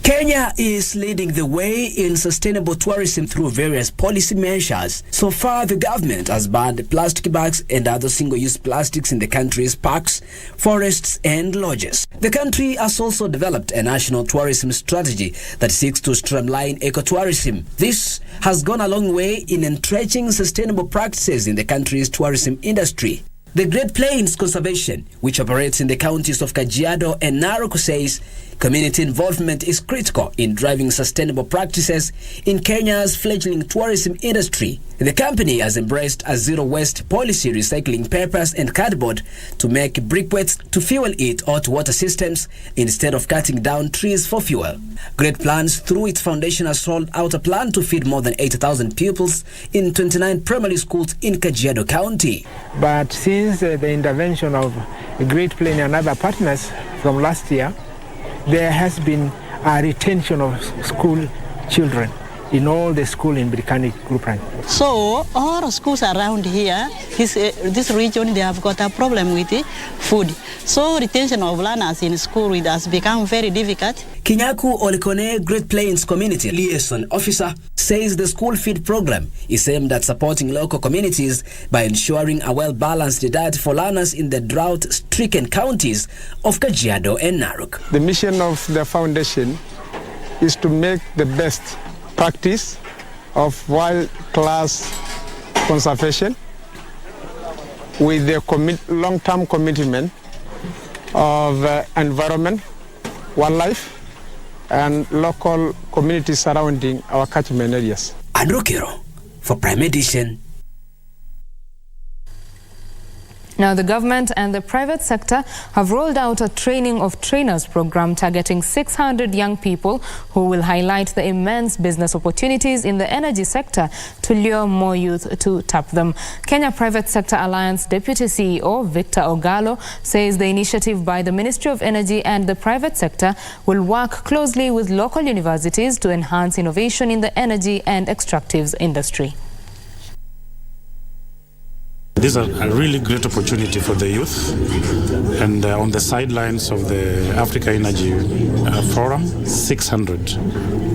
Kenya is leading the way in sustainable tourism through various policy measures. So far, the government has banned plastic bags and other single-use plastics in the country's parks, forests and lodges. The country has also developed a national tourism strategy that seeks to streamline ecotourism. This has gone a long way in entrenching sustainable practices in the country's tourism industry. The Great Plains Conservation, which operates in the counties of Kajiado and Narok, says community involvement is critical in driving sustainable practices in Kenya's fledgling tourism industry. The company has embraced a zero-waste policy, recycling papers and cardboard to make briquettes to fuel it or to water systems instead of cutting down trees for fuel. Great Plans, through its foundation, has rolled out a plan to feed more than 80,000 pupils in 29 primary schools in Kajiado County.
But since the intervention of Great Plains and other partners from last year, there has been a retention of school children in all the schools in Brikani Group.
So all schools around here, this region, they have got a problem with the food. So retention of learners in school has become very difficult.
Kinyaku Olikone, Great Plains Community Liaison Officer, says the school feed program is aimed at supporting local communities by ensuring a well-balanced diet for learners in the drought-stricken counties of Kajiado and Narok.
The mission of the foundation is to make the best practice of world-class conservation with the long-term commitment of environment, wildlife, and local communities surrounding our catchment areas.
Andrew Kiro for Prime Edition.
Now, the government and the private sector have rolled out a training of trainers program targeting 600 young people who will highlight the immense business opportunities in the energy sector to lure more youth to tap them. Kenya Private Sector Alliance Deputy CEO Victor Ogalo says the initiative by the Ministry of Energy and the private sector will work closely with local universities to enhance innovation in the energy and extractives industry.
This is a really great opportunity for the youth, and on the sidelines of the Africa Energy Forum, 600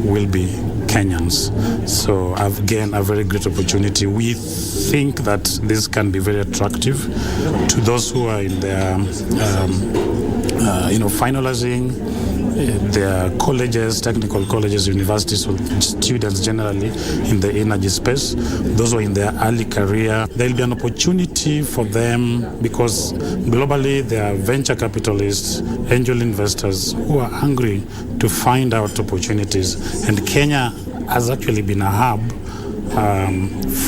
will be Kenyans. So again, a very great opportunity. We think that this can be very attractive to those who are in their, finalizing their colleges, technical colleges, universities, students generally in the energy space. Those who are in their early career, there will be an opportunity for them because globally there are venture capitalists, angel investors who are hungry to find out opportunities. And Kenya has actually been a hub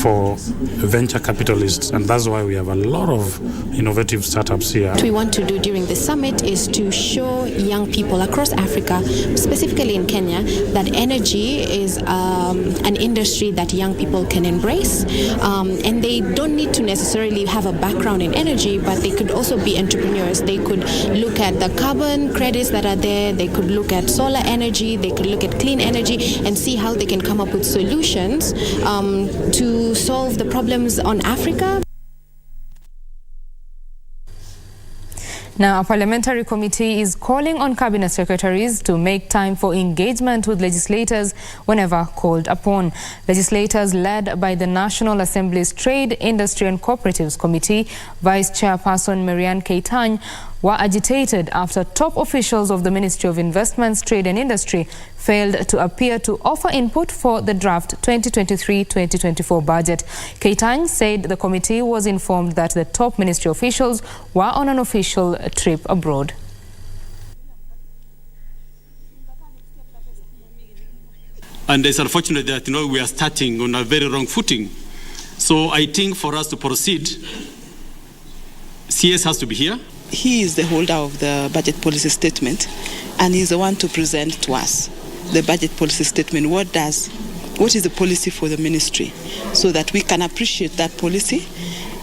for venture capitalists, and that's why we have a lot of innovative startups here.
What we want to do during the summit is to show young people across Africa, specifically in Kenya, that energy is an industry that young people can embrace, and they don't need to necessarily have a background in energy, but they could also be entrepreneurs. They could look at the carbon credits that are there, they could look at solar energy, they could look at clean energy and see how they can come up with solutions to solve the problems on Africa.
Now, a parliamentary committee is calling on cabinet secretaries to make time for engagement with legislators whenever called upon. Legislators led by the National Assembly's Trade, Industry and Cooperatives Committee, Vice Chairperson Marianne Keitany, were agitated after top officials of the Ministry of Investments, Trade and Industry failed to appear to offer input for the draft 2023-2024 budget. Keitany said the committee was informed that the top ministry officials were on an official trip abroad.
And it's unfortunate that we are starting on a very wrong footing. So I think for us to proceed, CS has to be here.
He is the holder of the budget policy statement, and he's the one to present to us the budget policy statement. What is the policy for the ministry, so that we can appreciate that policy,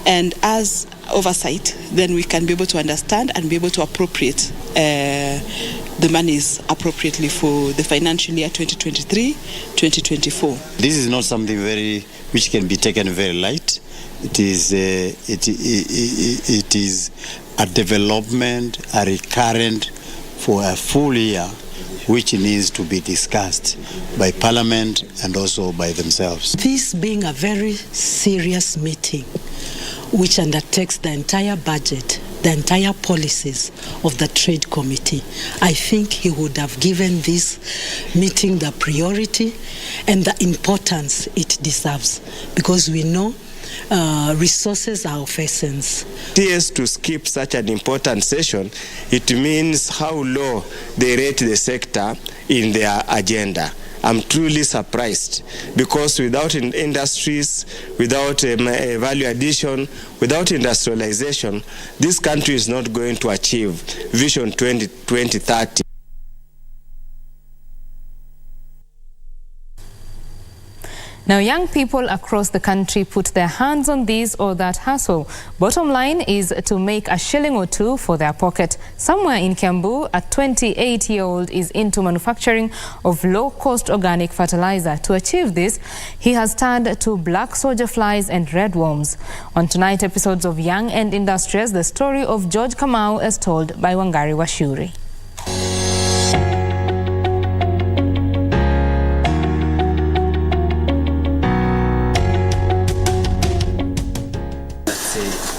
and as oversight, then we can be able to understand and be able to appropriate the monies appropriately for the financial year 2023-2024.
This is not something which can be taken very light. It is a development, a recurrent for a full year, which needs to be discussed by Parliament and also by themselves.
This being a very serious meeting, which undertakes the entire budget, the entire policies of the Trade Committee, I think he would have given this meeting the priority and the importance it deserves, because we know resources are of essence.
CS to skip such an important session, it means how low they rate the sector in their agenda. I'm truly surprised, because without industries, without value addition, without industrialization, this country is not going to achieve Vision 2030.
Now, young people across the country put their hands on this or that hustle. Bottom line is to make a shilling or two for their pocket. Somewhere in Kiambu, a 28-year-old is into manufacturing of low-cost organic fertilizer. To achieve this, he has turned to black soldier flies and red worms. On tonight's episodes of Young and Industrious, the story of George Kamau is told by Wangari Washuri.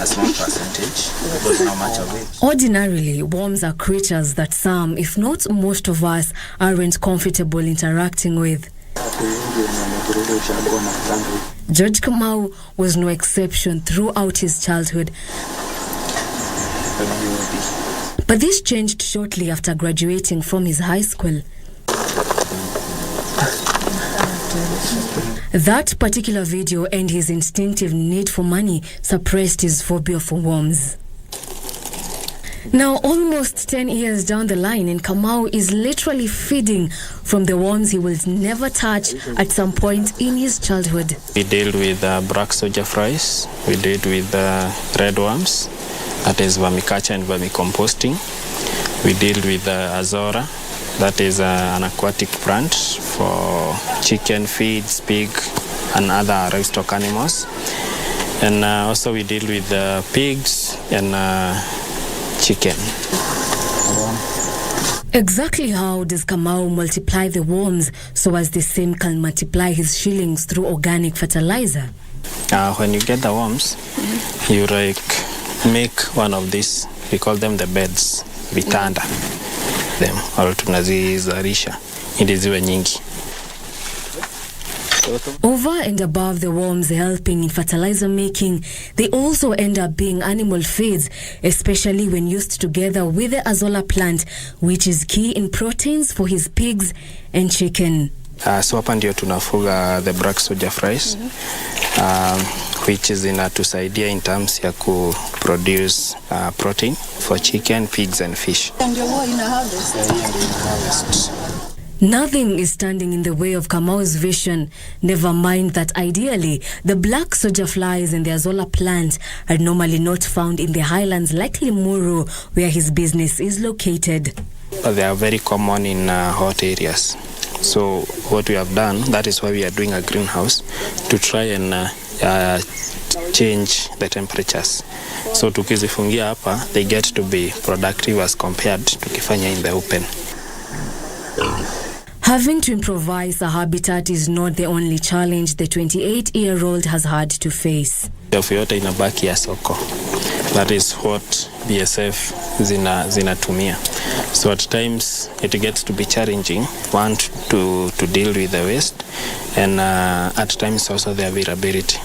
A small percentage, because not much of it.
Ordinarily, worms are creatures that some, if not most of us, aren't comfortable interacting with. George Kamau was no exception throughout his childhood. But this changed shortly after graduating from his high school. That particular video and his instinctive need for money suppressed his phobia for worms. Now, almost 10 years down the line, and Kamau is literally feeding from the worms he will never touch at some point in his childhood.
We deal with black soldier flies, we deal with red worms, that is vermiculture and vermicomposting. We deal with azora, that is an aquatic plant for chicken feeds, pig, and other livestock animals. And also we deal with pigs and chicken.
Exactly how does Kamau multiply the worms so as the same can multiply his shillings through organic fertilizer?
When you get the worms, you make one of these, we call them the beds, vitanda. Them or tunazizalisha ili ziwe nyingi.
Over and above the worms helping in fertilizer making, they also end up being animal feeds, especially when used together with the azolla plant, which is key in proteins for his pigs and chicken.
So hapa ndio tunafuga the black soldier flies, which is inatusaidia in terms ya ku produce protein for chicken, pigs and fish.
Nothing is standing in the way of Kamau's vision. Never mind that ideally, the black soldier flies and the azolla plant are normally not found in the highlands like Limuru, where his business is located.
They are very common in hot areas. So what we have done, that is why we are doing a greenhouse, to try and change the temperatures. So tukizifungia hapa, they get to be productive as compared to tukifanya in the open.
Having to improvise a habitat is not the only challenge the 28-year-old has had to face.
Yote inabaki ya soko. That is what BSF zinatumia. So at times it gets to be challenging, one, to deal with the waste, and at times also the availability.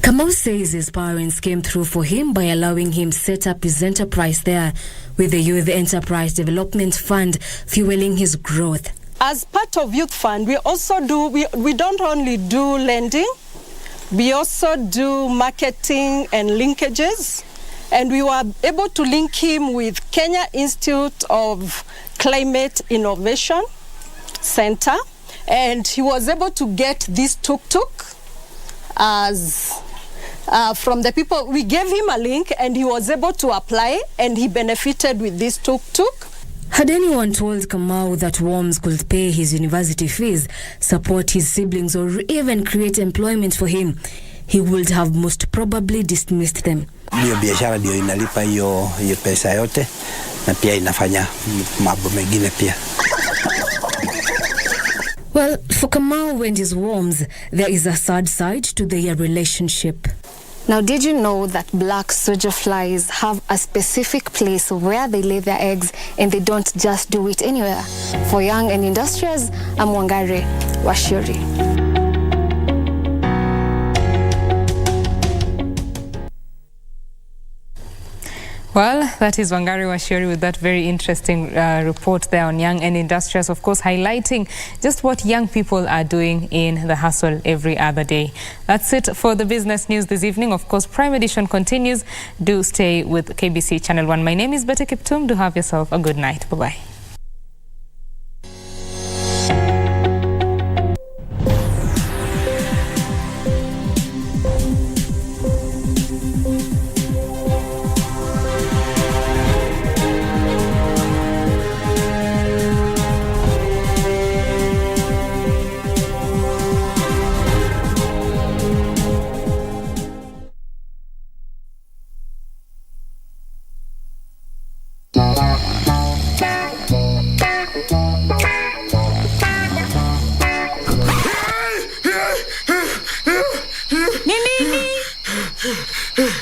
Kamau says his parents came through for him by allowing him set up his enterprise there, with the Youth Enterprise Development Fund fueling his growth.
As part of Youth Fund, we also do, we don't only do lending, we also do marketing and linkages. And we were able to link him with Kenya Institute of Climate Innovation Center. And he was able to get this tuk-tuk as from the people. We gave him a link and he was able to apply and he benefited with this tuk-tuk.
Had anyone told Kamau that Worms could pay his university fees, support his siblings, or even create employment for him, he would have most probably dismissed them.
Hiyo biashara ndio inalipa hiyo pesa yote na pia inafanya mambo mengine pia.
Well, for Kamau and his Worms, there is a sad side to their relationship.
Now, did you know that black soldier flies have a specific place where they lay their eggs and they don't just do it anywhere? For Young and Industrious, I'm Wangari Washiri.
Well, that is Wangari Washiri with that very interesting report there on Young and Industrious, of course, highlighting just what young people are doing in the hustle every other day. That's it for the business news this evening. Of course, Prime Edition continues. Do stay with KBC Channel 1. My name is Betty Kiptum. Do have yourself a good night. Bye-bye.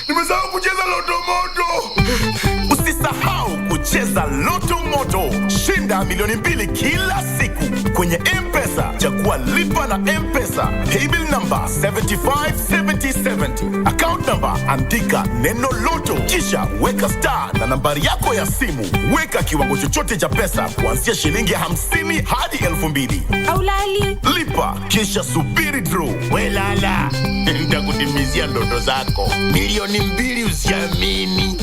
Nimesahau kucheza Loto Moto. Usisahau kucheza Loto Moto. Shinda milioni 2 kila siku kwenye M-Pesa. Chagua lipa na M-Pesa. Paybill number 757070. Account number andika neno Loto. Kisha weka star na nambari yako ya simu. Weka kiwango chochote cha pesa kuanzia shilingi 50 hadi 2000.
Aulali.
Lipa kisha subiri draw. Welala. Nitakutimizia ndoto zako. Milioni 2 usiamini.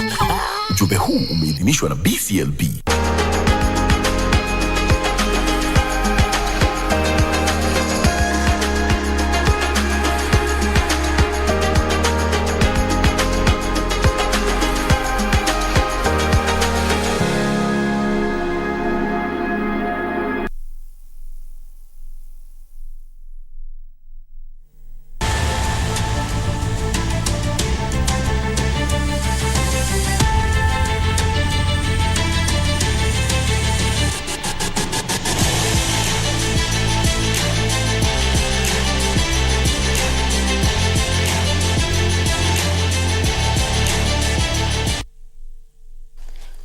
Ujumbe huu umeidhinishwa na BCLB.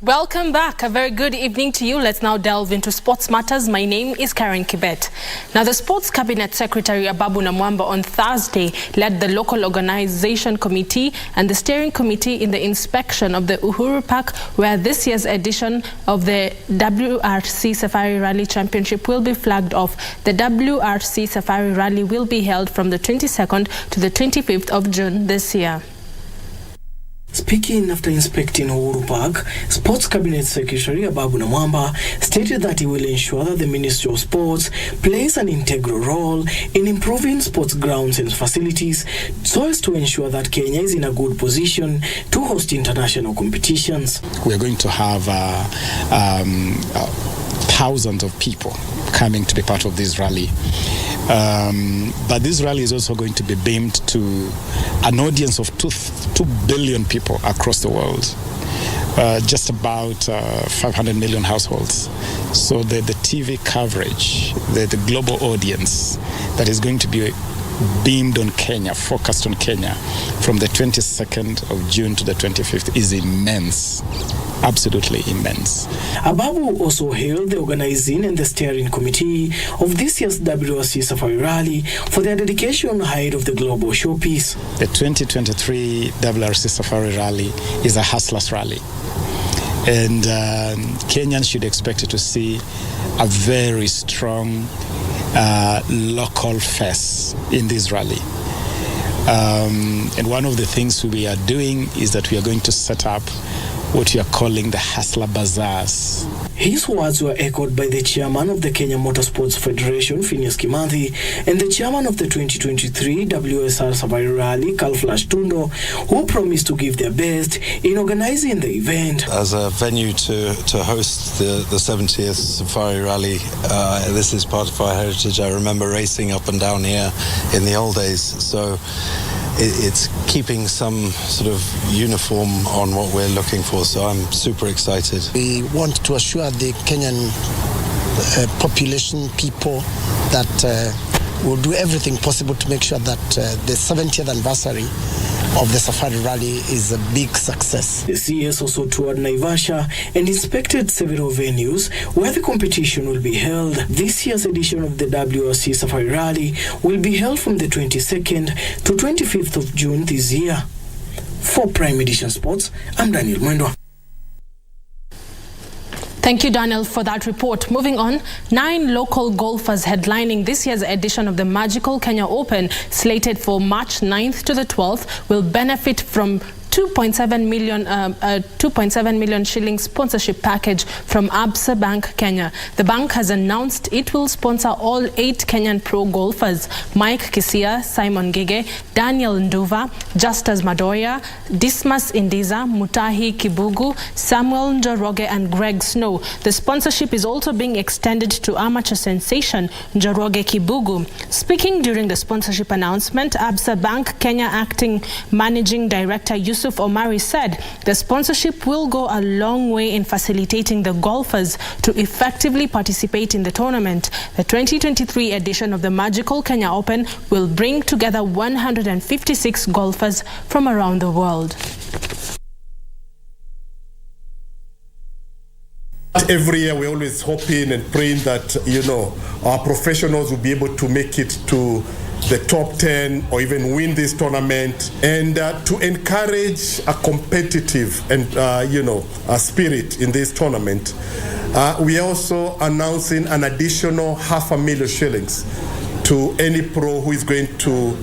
Welcome back. A very good evening to you. Let's now delve into sports matters. My name is Karen Kibet. Now, the Sports Cabinet Secretary Ababu Namwamba on Thursday led the local organization committee and the steering committee in the inspection of the Uhuru Park, where this year's edition of the WRC Safari Rally Championship will be flagged off. The WRC Safari Rally will be held from the 22nd to the 25th of June this year.
Speaking after inspecting Uhuru Park, Sports Cabinet Secretary Ababu Namwamba stated that he will ensure that the Ministry of Sports plays an integral role in improving sports grounds and facilities so as to ensure that Kenya is in a good position to host international competitions.
We are going to have
thousands of people coming to be part of this rally. But this rally is also going to be beamed to an audience of 2 billion people across the world. Just about 500 million households. So the TV coverage, the global audience that is going to be beamed on Kenya, focused on Kenya, from the 22nd of June to the 25th is immense. Absolutely immense.
Ababu also hailed the organizing and the steering committee of this year's WRC Safari Rally for their dedication ahead of the global showpiece.
The 2023 WRC Safari Rally is a hustlers rally. And Kenyans should expect to see a very strong local face in this rally. And one of the things we are doing is that we are going to set up what we are calling the Hustler Bazaars.
His words were echoed by the chairman of the Kenya Motorsports Federation, Phineas Kimathi, and the chairman of the 2023 WSR Safari Rally, Carl Flash Tundo, who promised to give their best in organizing the event.
As a venue to host the 70th Safari Rally, this is part of our heritage. I remember racing up and down here in the old days, so it's keeping some sort of uniform on what we're looking for, so I'm super excited.
We want to assure the Kenyan population, people, that we'll do everything possible to make sure that the 70th anniversary of the Safari Rally is a big success.
The CS also toured Naivasha and inspected several venues where the competition will be held. This year's edition of the WRC Safari Rally will be held from the 22nd to 25th of June this year. For Prime Edition Sports, I'm Daniel Mwendwa.
Thank you, Daniel, for that report. Moving on, 9 local golfers headlining this year's edition of the Magical Kenya Open, slated for March 9th to the 12th, will benefit from 2.7 million shilling sponsorship package from Absa Bank Kenya. The bank has announced it will sponsor all 8 Kenyan pro golfers: Mike Kisia, Simon Gege, Daniel Nduva, Justus Madoya, Dismas Indiza, Mutahi Kibugu, Samuel Njoroge and Greg Snow. The sponsorship is also being extended to amateur sensation Njoroge Kibugu. Speaking during the sponsorship announcement, Absa Bank Kenya Acting Managing Director Yusuf Omari said the sponsorship will go a long way in facilitating the golfers to effectively participate in the tournament. The 2023 edition of the Magical Kenya Open will bring together 156 golfers from around the world.
Every year we're always hoping and praying that, our professionals will be able to make it to the top 10 or even win this tournament, and to encourage a competitive and a spirit in this tournament. We are also announcing an additional 500,000 shillings to any pro who is going to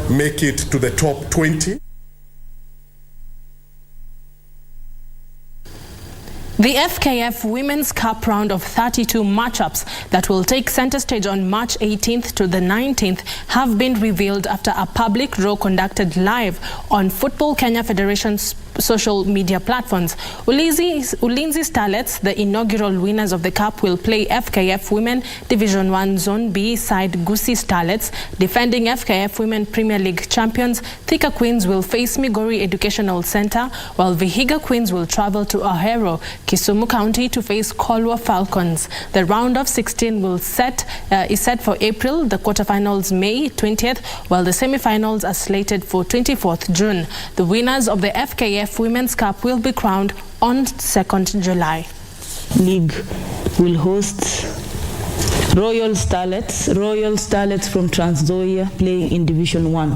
make it to the top 20.
The FKF Women's Cup round of 32 matchups that will take center stage on March 18th to the 19th have been revealed after a public draw conducted live on Football Kenya Federation's social media platforms. Ulinzi Starlets, the inaugural winners of the cup, will play FKF Women Division 1 Zone B side Gusii Starlets. Defending FKF Women Premier League champions Thika Queens will face Migori Educational Center, while Vihiga Queens will travel to Ahero, Kisumu County, to face Kolwa Falcons. The round of 16 is set for April, the quarterfinals May 20th, while the semi-finals are slated for 24th June. The winners of the FKF Women's Cup will be crowned on 2nd July.
League will host Royal Starlets from Trans Nzoia, playing in Division 1.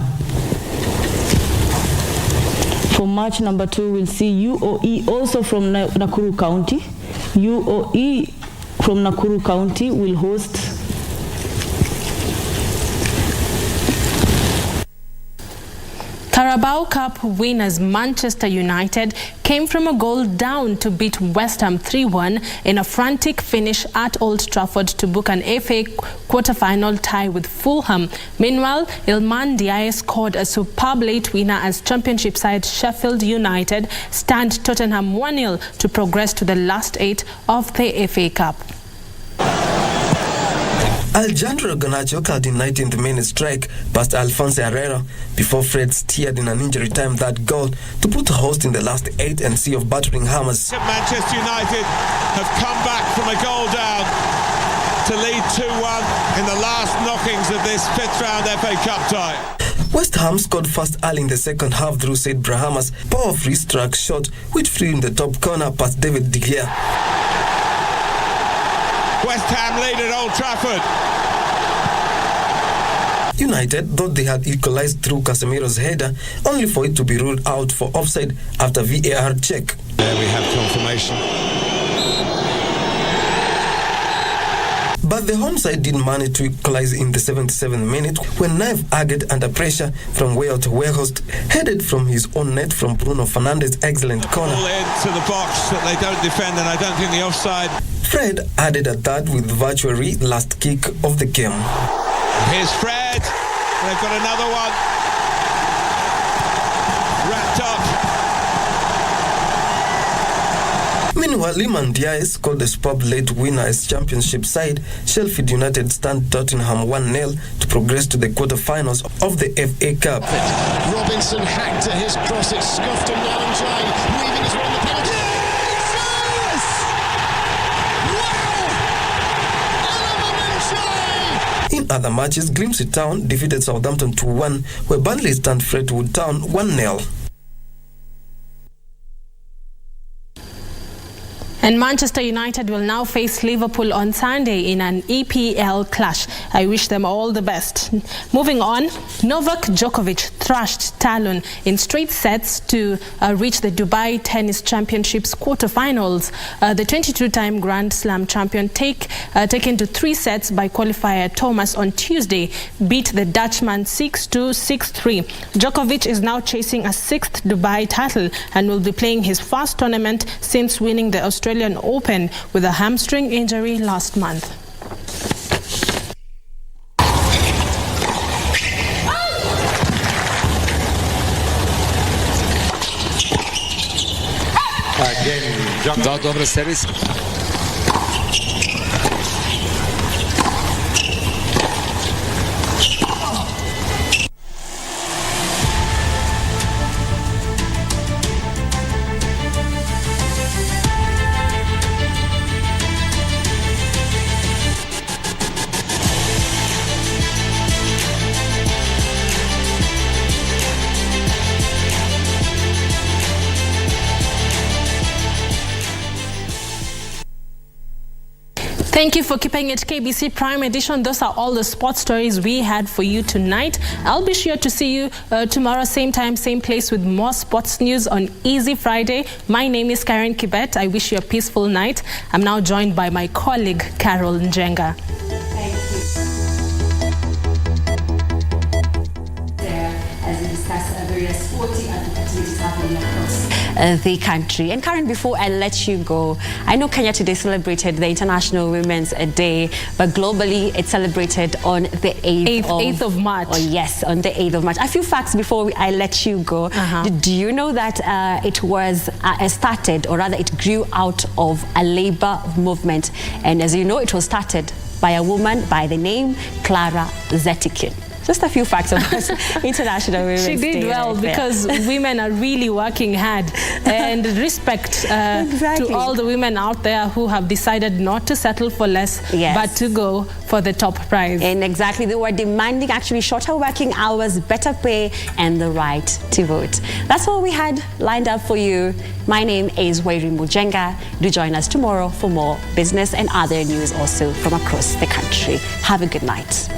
For match number 2, we'll see UOE, also from Nakuru County. UOE from Nakuru County will host
Carabao Cup winners Manchester United came from a goal down to beat West Ham 3-1 in a frantic finish at Old Trafford to book an FA quarter-final tie with Fulham. Meanwhile, Iliman Ndiaye scored a superb late winner as Championship side Sheffield United stand Tottenham 1-0 to progress to the last 8 of the FA Cup.
Alejandro Garnacho cut in 19th minute strike past Alfonso Herrera before Fred steered in an injury time that goal to put the host in the last 8 and sea of battering hammers.
Manchester United have come back from a goal down to lead 2-1 in the last knockings of this 5th round FA Cup tie.
West Ham scored first early in the second half through Said Brahama's power-free struck shot, which flew in the top corner past David De Gea.
West Ham lead at Old Trafford.
United thought they had equalized through Casemiro's header, only for it to be ruled out for offside after VAR check.
There we have confirmation.
But the home side didn't manage to equalize in the 77th minute when Naive Agate, under pressure from Weah to Weghorst, headed from his own net from Bruno Fernandes' excellent corner.
Ball into the box that they don't defend, and I don't think the offside.
Fred added a third with virtually last kick of the game.
Here's Fred. They've got another one. Wrapped up.
Meanwhile, Liman Diaz scored the superb late winner as championship side Sheffield United stand Tottenham 1-0 to progress to the quarter-finals of the FA Cup.
Robinson hacked to his cross, it's scuffed and Jay weaving his way on the penalty.
In other matches, Grimsby Town defeated Southampton 2-1, where Burnley stand Fleetwood Town 1-0.
And Manchester United will now face Liverpool on Sunday in an EPL clash. I wish them all the best. Moving on, Novak Djokovic thrashed Talon in straight sets to reach the Dubai Tennis Championships quarterfinals. The 22-time Grand Slam champion, taken to 3 sets by qualifier Thomas on Tuesday, beat the Dutchman 6-2, 6-3. Djokovic is now chasing a 6th Dubai title and will be playing his first tournament since winning the Australian Open with a hamstring injury last month.
Dobry serwis.
Thank you for keeping it KBC Prime Edition. Those are all the sports stories we had for you tonight. I'll be sure to see you tomorrow, same time, same place, with more sports news on Easy Friday. My name is Karen Kibet. I wish you a peaceful night. I'm now joined by my colleague, Carol Njenga.
Thank you. As we discuss various sporting activities happening across the country. And Karen, before I let you go, I know Kenya today celebrated the International Women's Day, but globally it's celebrated on the
8th of March.
Oh yes, on the 8th of March. A few facts before I let you go. Do you know that it was started, or rather it grew out of a labor movement? And as you know, it was started by a woman by the name Clara Zetkin. Just a few facts about International Women's Day.
She did well because women are really working hard. And respect to all the women out there who have decided not to settle for less, but to go for the top prize.
And exactly, they were demanding actually shorter working hours, better pay, and the right to vote. That's all we had lined up for you. My name is Njenga. Do join us tomorrow for more business and other news also from across the country. Have a good night.